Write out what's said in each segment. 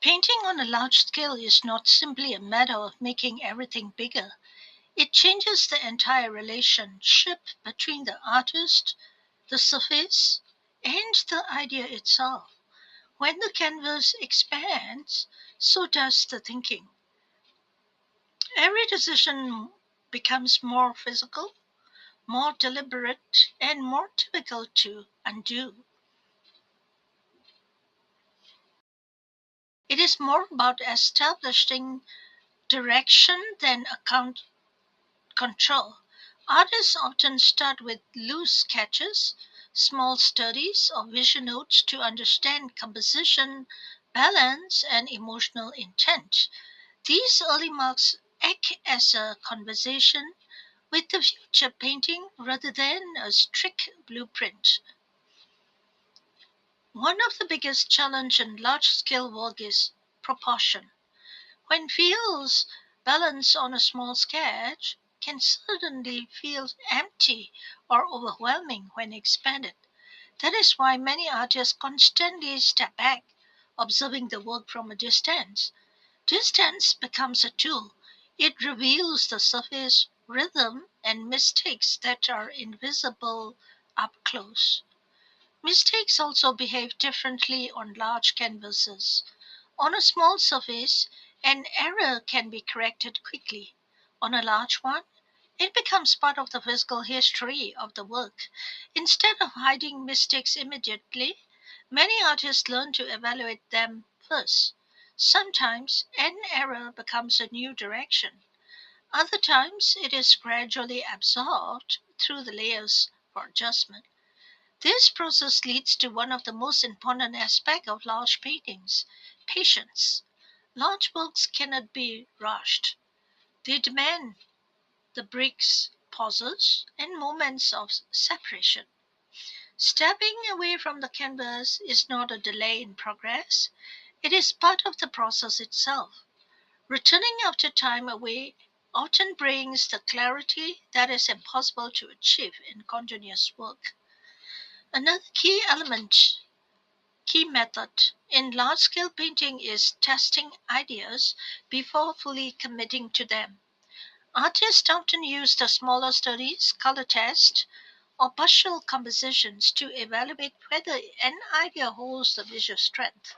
Painting on a large scale is not simply a matter of making everything bigger. It changes the entire relationship between the artist, the surface, and the idea itself. When the canvas expands, so does the thinking. Every decision becomes more physical, more deliberate, and more difficult to undo. It is more about establishing direction than account control. Artists often start with loose sketches, small studies, or vision notes to understand composition, balance, and emotional intent. These early marks act as a conversation with the future painting rather than a strict blueprint. One of the biggest challenges in large scale work is proportion. When feels balance on a small sketch can suddenly feel empty or overwhelming when expanded. That is why many artists constantly step back, observing the work from a distance. Distance becomes a tool. It reveals the surface, rhythm, and mistakes that are invisible up close. Mistakes also behave differently on large canvases. On a small surface, an error can be corrected quickly. On a large one, it becomes part of the physical history of the work. Instead of hiding mistakes immediately, many artists learn to evaluate them first. Sometimes an error becomes a new direction. Other times it is gradually absorbed through the layers for adjustment. This process leads to one of the most important aspects of large paintings: patience. Large works cannot be rushed. They demand the breaks, pauses, and moments of separation. Stepping away from the canvas is not a delay in progress, it is part of the process itself. Returning after time away often brings the clarity that is impossible to achieve in continuous work. Another key method in large scale painting is testing ideas before fully committing to them. Artists often use the smaller studies, color tests, or partial compositions to evaluate whether an idea holds the visual strength.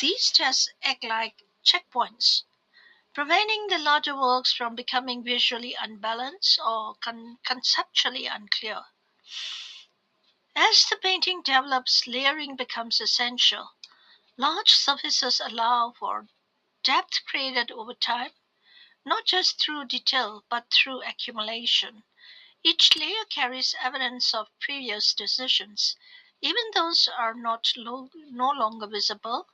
These tests act like checkpoints, preventing the larger works from becoming visually unbalanced or conceptually unclear. As the painting develops, layering becomes essential. Large surfaces allow for depth created over time, not just through detail but through accumulation. Each layer carries evidence of previous decisions. Even those are no longer visible.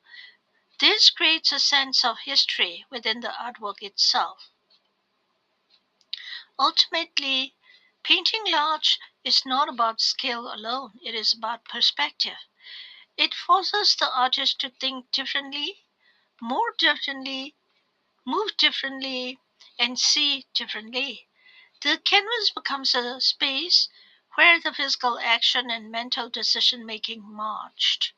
This creates a sense of history within the artwork itself. Ultimately, painting large is not about scale alone, it is about perspective. It forces the artist to think differently, more differently, move differently, and see differently. The canvas becomes a space where the physical action and mental decision making merged.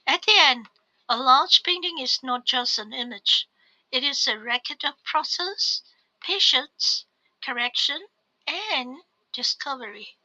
At the end, a large painting is not just an image, it is a record of process, patience, correction, and discovery.